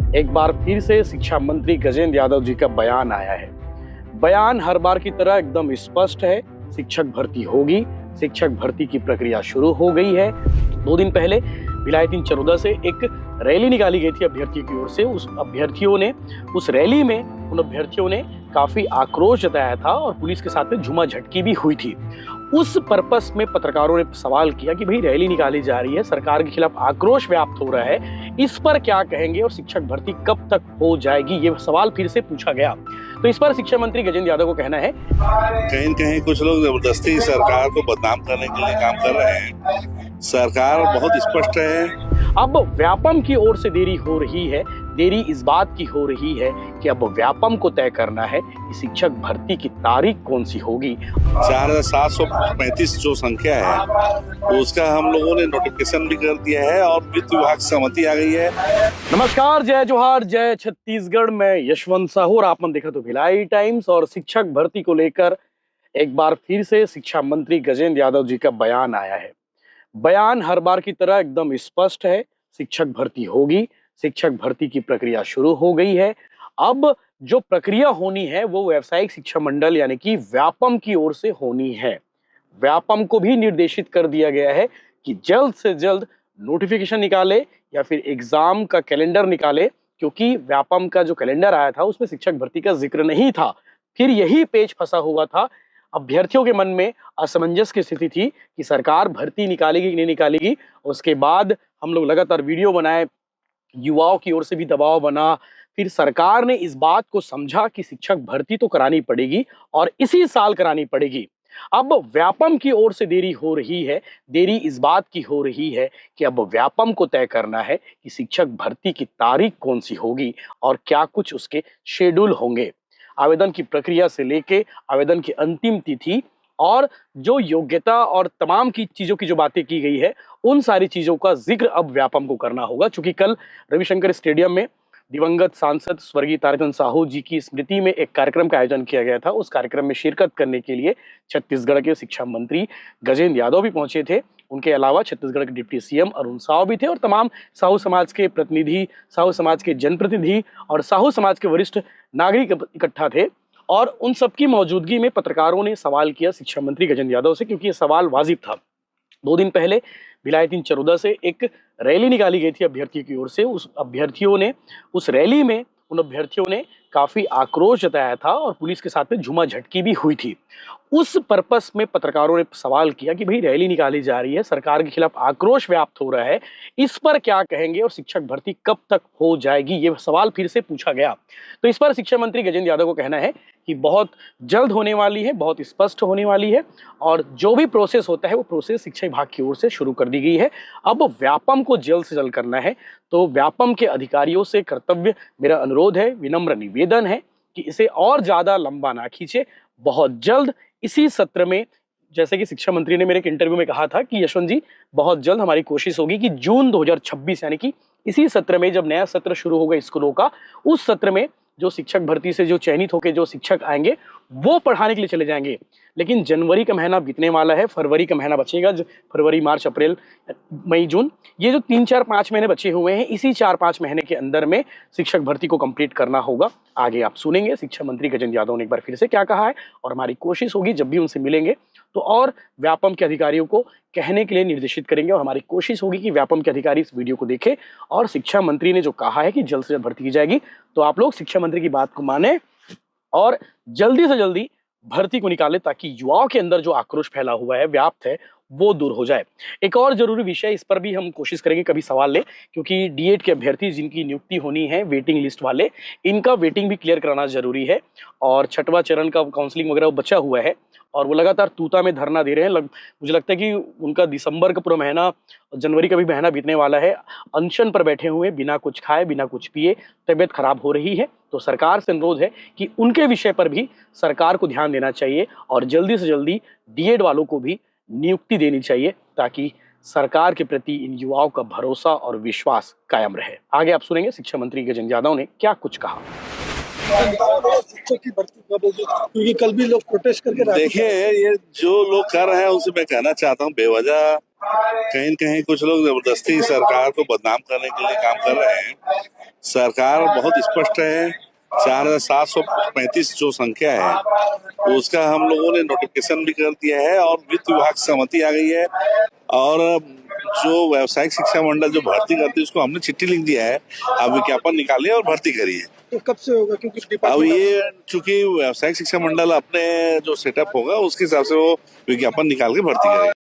एक बार फिर से शिक्षा मंत्री गजेंद्र यादव जी का बयान आया है। बयान हर बार की तरह एकदम स्पष्ट है। शिक्षक भर्ती होगी, शिक्षक भर्ती की प्रक्रिया शुरू हो गई है। 2 दिन पहले भिलाई 314 से एक रैली निकाली गई थी अभ्यर्थियों की ओर से। उस रैली में उन अभ्यर्थियों ने काफी आक्रोश जताया था और पुलिस के साथ में झूमाझटकी भी हुई थी। उस पर्पस में पत्रकारों ने सवाल किया कि भाई रैली निकाली जा रही है, सरकार के खिलाफ आक्रोश व्याप्त हो रहा है, इस पर क्या कहेंगे और शिक्षक भर्ती कब तक हो जाएगी, ये सवाल फिर से पूछा गया। तो इस पर शिक्षा मंत्री गजेंद्र यादव को कहना है, कहीं कहीं कुछ लोग जबरदस्ती सरकार को बदनाम करने के लिए काम कर रहे हैं। सरकार बहुत स्पष्ट है। अब व्यापम की ओर से देरी हो रही है। देरी इस बात की हो रही है कि अब व्यापम को तय करना है कि शिक्षक भर्ती की तारीख कौन सी होगी। 4735 जो संख्या है उसका हम लोगों ने नोटिफिकेशन भी कर दिया है और वित्त विभाग से सहमति आ गई है। नमस्कार, जय जोहार, जय छत्तीसगढ़। मैं यशवंत साहू और आपने देखा तो भिलाई टाइम्स। और शिक्षक भर्ती को लेकर एक बार फिर से शिक्षा मंत्री गजेंद्र यादव जी का बयान आया है। बयान हर बार की तरह एकदम स्पष्ट है। शिक्षक भर्ती होगी, शिक्षक भर्ती की प्रक्रिया शुरू हो गई है। अब जो प्रक्रिया होनी है वो व्यावसायिक शिक्षा मंडल यानी कि व्यापम की ओर से होनी है। व्यापम को भी निर्देशित कर दिया गया है कि जल्द से जल्द नोटिफिकेशन निकाले या फिर एग्जाम का कैलेंडर निकाले, क्योंकि व्यापम का जो कैलेंडर आया था उसमें शिक्षक भर्ती का जिक्र नहीं था। फिर यही पेच फंसा हुआ था। अभ्यर्थियों के मन में असमंजस की स्थिति थी कि सरकार भर्ती निकालेगी कि नहीं निकालेगी। उसके बाद हम लोग लगातार वीडियो बनाए, युवाओं की ओर से भी दबाव बना। फिर सरकार ने इस बात को समझा कि शिक्षक भर्ती तो करानी पड़ेगी और इसी साल करानी पड़ेगी। अब व्यापम की ओर से देरी हो रही है। देरी इस बात की हो रही है कि अब व्यापम को तय करना है कि शिक्षक भर्ती की तारीख कौन सी होगी और क्या कुछ उसके शेड्यूल होंगे। आवेदन की प्रक्रिया से लेके आवेदन की अंतिम तिथि और जो योग्यता और तमाम की चीजों की जो बातें की गई है, उन सारी चीजों का जिक्र अब व्यापम को करना होगा। चूंकि कल रविशंकर स्टेडियम में दिवंगत सांसद स्वर्गीय ताराचंद साहू जी की स्मृति में एक कार्यक्रम का आयोजन किया गया था। उस कार्यक्रम में शिरकत करने के लिए छत्तीसगढ़ के शिक्षा मंत्री गजेंद्र यादव भी पहुंचे थे। उनके अलावा छत्तीसगढ़ के डिप्टी सीएम अरुण साव भी थे और तमाम साहू समाज के प्रतिनिधि, साहू समाज के जनप्रतिनिधि और साहू समाज के वरिष्ठ नागरिक इकट्ठा थे। और उन सबकी मौजूदगी में पत्रकारों ने सवाल किया शिक्षा मंत्री गजेंद्र यादव से, क्योंकि ये सवाल वाजिब था। 2 दिन पहले भिलाई 314 से एक रैली निकाली गई थी अभ्यर्थियों की ओर से। उस रैली में उन अभ्यर्थियों ने काफी आक्रोश जताया था और पुलिस के साथ में झूमाझटकी भी हुई थी। उस पर्पस में पत्रकारों ने सवाल किया कि भाई रैली निकाली जा रही है, सरकार के खिलाफ आक्रोश व्याप्त हो रहा है, इस पर क्या कहेंगे और शिक्षक भर्ती कब तक हो जाएगी, ये सवाल फिर से पूछा गया। तो इस पर शिक्षा मंत्री गजेंद्र यादव को कहना है कि बहुत जल्द होने वाली है, बहुत स्पष्ट होने वाली है और जो भी प्रोसेस होता है वो प्रोसेस शिक्षा विभाग की ओर से शुरू कर दी गई है। अब व्यापम को जल्द से जल्द करना है। तो व्यापम के अधिकारियों से कर्तव्य मेरा अनुरोध है, विनम्र निवेदन है कि इसे और ज्यादा लंबा ना खींचे। बहुत जल्द इसी सत्र में, जैसे कि शिक्षा मंत्री ने मेरे एक इंटरव्यू में कहा था कि यशवंत जी, बहुत जल्द हमारी कोशिश होगी कि जून 2026 यानी कि इसी सत्र में, जब नया सत्र शुरू होगा स्कूलों का, उस सत्र में जो शिक्षक भर्ती से जो चयनित होकर जो शिक्षक आएंगे वो पढ़ाने के लिए चले जाएंगे। लेकिन जनवरी का महीना बीतने वाला है, फरवरी का महीना बचेगा। फरवरी, मार्च, अप्रैल, मई, जून, ये जो 3, 4, 5 महीने बचे हुए हैं, इसी 4-5 महीने के अंदर में शिक्षक भर्ती को कंप्लीट करना होगा। आगे आप सुनेंगे शिक्षा मंत्री गजेंद्र यादव ने एक बार फिर से क्या कहा है और हमारी कोशिश होगी जब भी उनसे मिलेंगे तो और व्यापम के अधिकारियों को कहने के लिए निर्देशित करेंगे। और हमारी कोशिश होगी कि व्यापम के अधिकारी इस वीडियो को देखें और शिक्षा मंत्री ने जो कहा है कि जल्द से जल्द भर्ती की जाएगी, तो आप लोग शिक्षा मंत्री की बात को माने और जल्दी से जल्दी भर्ती को निकाले, ताकि युवाओं के अंदर जो आक्रोश फैला हुआ है, व्याप्त है, वो दूर हो जाए। एक और जरूरी विषय, इस पर भी हम कोशिश करेंगे कभी सवाल ले, क्योंकि डीएड के अभ्यर्थी जिनकी नियुक्ति होनी है, वेटिंग लिस्ट वाले, इनका वेटिंग भी क्लियर कराना जरूरी है। और 6वां चरण का काउंसलिंग वगैरह बचा हुआ है और वो लगातार तूता में धरना दे रहे हैं। मुझे लगता है कि उनका दिसंबर का पूरा महीना, जनवरी का भी महीना बीतने वाला है, अनशन पर बैठे हुए, बिना कुछ खाए, बिना कुछ पिए, तबीयत खराब हो रही है। तो सरकार से अनुरोध है कि उनके विषय पर भी सरकार को ध्यान देना चाहिए और जल्दी से जल्दी डीएड वालों को भी नियुक्ति देनी चाहिए, ताकि सरकार के प्रति इन युवाओं का भरोसा और विश्वास कायम रहे। आगे आप सुनेंगे शिक्षा मंत्री गजेंद्र यादव ने क्या कुछ कहा। शिक्षक की भर्ती कब होगी, क्योंकि कल भी लोग प्रोटेस्ट करके देखिए, ये जो लोग कर रहे हैं उनसे मैं कहना चाहता हूँ, बेवजह कहीं न कहीं कुछ लोग जबरदस्ती सरकार को बदनाम करने के लिए काम कर रहे हैं। सरकार बहुत स्पष्ट है। 4735 जो संख्या है उसका हम लोगों ने नोटिफिकेशन भी कर दिया है और वित्त विभाग से सहमति आ गई है। और जो व्यावसायिक शिक्षा मंडल जो भर्ती करती है उसको हमने चिट्ठी लिख दिया है, अब विज्ञापन निकालिए और भर्ती करिए। तो कब से होगा, क्योंकि अब डिपार्टमेंट ये चूंकि व्यावसायिक शिक्षा मंडल अपने जो सेटअप होगा उसके हिसाब से वो विज्ञापन निकाल के भर्ती करेगा।